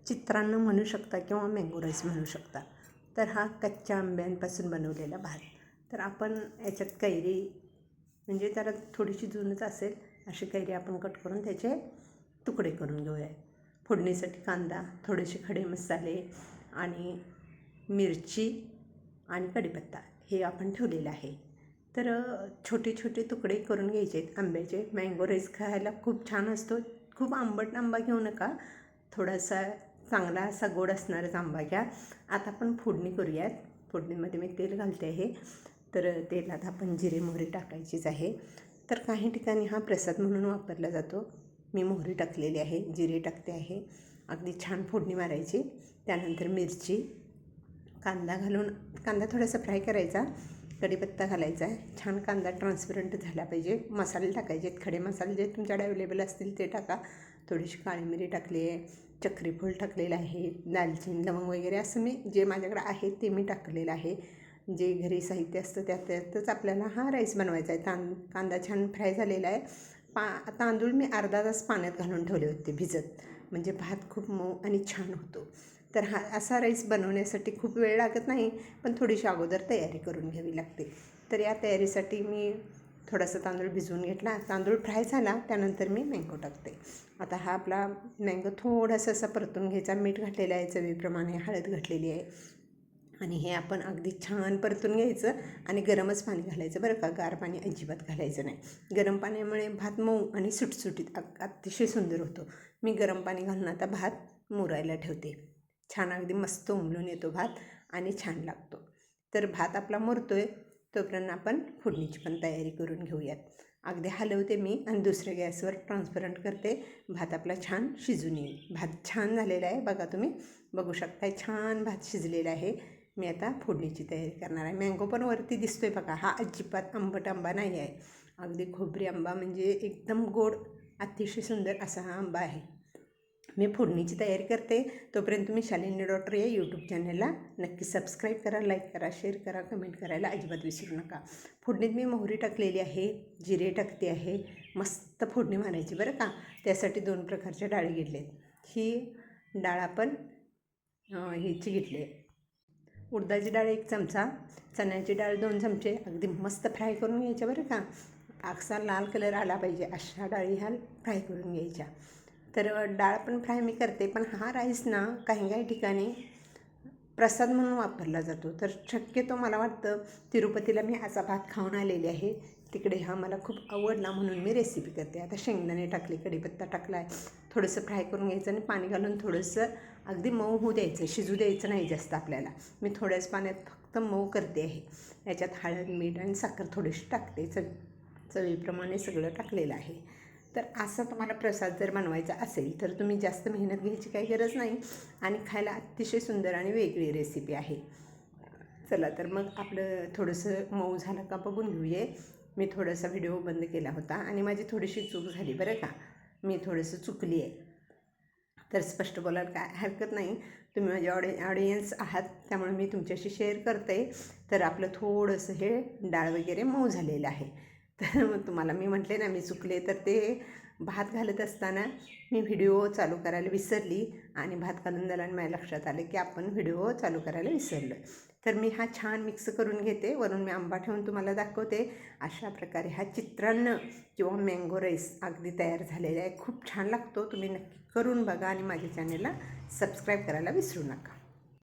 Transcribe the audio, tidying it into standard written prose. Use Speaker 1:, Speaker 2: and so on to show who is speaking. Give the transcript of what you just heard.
Speaker 1: चित्रान्न म्हणू शकता किंवा मँगो राईस म्हणू शकता. तर हा कच्च्या आंब्यांपासून बनवलेला भात. तर आपण याच्यात कैरी म्हणजे जरा थोडीशी जुनच असेल अशी कैरी आपण कट करून त्याचे तुकडे करून घेऊया. फोडणीसाठी कांदा, थोडेसे खडे मसाले आणि मिरची आणि कढीपत्ता हे आपण ठेवलेलं आहे. तर छोटे छोटे तुकडे करून घ्यायचे आहेत आंब्याचे. मँगो राईस खायला खूप छान असतो. खूप आंबट आंबा घेऊ नका, थोडासा चांगला असा गोड असणारच आंबा घ्या. आता आपण फोडणी करूयात. फोडणीमध्ये मी तेल घालते आहे. तर तेलात आपण जिरे मोहरी टाकायचीच आहे. तर काही ठिकाणी हा प्रसाद म्हणून वापरला जातो. मी मोहरी टाकलेली आहे, जिरे टाकते आहे. अगदी छान फोडणी मारायची. त्यानंतर मिरची, कांदा घालून कांदा थोडासा फ्राय करायचा, कढीपत्ता घालायचा आहे. छान कांदा ट्रान्सपरंट झाला पाहिजे. मसाले टाकायचे आहेत, खडे मसाले जे तुमच्याकडे अवेलेबल असतील ते टाका. थोडीशी काळी मिरी टाकली आहे, चक्रीफूल टाकलेलं आहे, दालचिनी, लवंग वगैरे असं मी जे माझ्याकडे आहे ते मी टाकलेलं आहे. जे घरी साहित्य असतं त्यातच आपल्याला हा राईस बनवायचा आहे. कांदा छान फ्राय झालेला आहे. तांदूळ मी अर्धा तास पाण्यात घालून ठेवले होते भिजत, म्हणजे भात खूप मऊ आणि छान होतो. तर हा असा राईस बनवण्यासाठी खूप वेळ लागत नाही, पण थोडीशी अगोदर तयारी करून घ्यावी लागते. तर या तयारीसाठी मी थोडासा तांदूळ भिजवून घेतला. तांदूळ फ्राय झाला त्यानंतर मी मँगो टाकते. आता हा आपला मँगो थोडासा असा परतून घ्यायचा. मीठ घातलेलं आहे चवीप्रमाणे, हळद घातलेली आहे आणि हे आपण अगदी छान परतून घ्यायचं आणि गरमच पाणी घालायचं बरं का, गार पाणी अजिबात घालायचं नाही. गरम पाण्यामुळे भात मऊ आणि सुटसुटीत अतिशय सुंदर होतो. मी गरम पाणी घालून आता भात मुरायला ठेवते. छान अगदी मस्त उमलून येतो भात आणि छान लागतो. तर भात आपला मुरतोय तोपर्यंत आपण फोडणीची पण तयारी करून घेऊयात. अगदी हलवते मी आणि दुसऱ्या गॅसवर ट्रान्सपरंट करते. भात आपला छान शिजून येईल. भात छान झालेला आहे बघा, तुम्ही बघू शकताय छान भात शिजलेला आहे. मी आता फोडणीची तयारी करणार आहे. मँगो पण वरती दिसतोय बघा. हा अजिबात आंबट आंबा नाही आहे, अगदी खोबरी आंबा, म्हणजे एकदम गोड अतिशय सुंदर असा हा आंबा आहे. मी फोडणीची तयारी करते. तोपर्यंत तुम्ही शालिनी डॉक्टर या यूट्यूब चॅनलला नक्की सबस्क्राईब करा, लाईक करा, शेअर करा, कमेंट करायला अजिबात विसरू नका. फोडणीत मी मोहरी टाकलेली आहे, जिरे टाकते आहे. मस्त फोडणी मारायची बरं का. त्यासाठी 2 प्रकारच्या डाळी घेतलेत. ही डाळ आपण ह्याची घेतली आहे, उडदाची डाळ 1 चमचा, चण्याची डाळ 2 चमचे. अगदी मस्त फ्राय करून घ्यायच्या बरं का. असा लाल कलर आला पाहिजे अशा डाळी ह्या फ्राय करून घ्यायच्या. तर डाळ पण फ्राय मी करते, पण हा राईस ना काही काही ठिकाणी प्रसाद म्हणून वापरला जातो. तर शक्यतो मला वाटतं तिरुपतीला मी असा भात खाऊन आलेली आहे, तिकडे हा मला खूप आवडला म्हणून मी रेसिपी करते. आता शेंगदाणे टाकले, कढीपत्ता टाकला आहे, थोडंसं फ्राय करून घ्यायचं आणि पाणी घालून थोडंसं अगदी मऊ होऊ द्यायचं, शिजू द्यायचं नाही जास्त आपल्याला. मी थोड्याच पाण्यात फक्त मऊ करते आहे. याच्यात हळद, मीठ आणि साखर थोडीशी टाकते. चवीप्रमाणे सगळं टाकलेलं आहे. तर असं तुम्हाला प्रसाद जर बनवायचा असेल तर तुम्ही जास्त मेहनत घ्यायची काही गरज नाही आणि खायला अतिशय सुंदर आणि वेगळी रेसिपी आहे. चला तर मग आपलं थोडंसं मऊ झालं का बघून घेऊया. मी थोडासा व्हिडिओ बंद केला होता आणि माझी थोडीशी चूक झाली बरं का. मी थोडंसं चुकली आहे, तर स्पष्ट बोलायला काय हरकत नाही. तुम्ही माझे ऑडियन्स आहात त्यामुळे मी तुमच्याशी शेअर करते. तर आपलं थोडंसं हे डाळ वगैरे मऊ झालेलं आहे. तर मग तुम्हाला मी म्हटले ना मी चुकले, तर ते भात घालत असताना मी व्हिडिओ चालू करायला विसरली आणि भात घालून झाला आणि माझ्या लक्षात आलं की आपण व्हिडिओ चालू करायला विसरलो. तर मी हा छान मिक्स करून घेते. वरून मी आंबा ठेवून तुम्हाला दाखवते. अशा प्रकारे हा चित्रान्न किंवा मँगो राईस अगदी तयार झालेला आहे. खूप छान लागतो. तुम्ही नक्की करून बघा आणि माझ्या चॅनलला सबस्क्राईब करायला विसरू नका.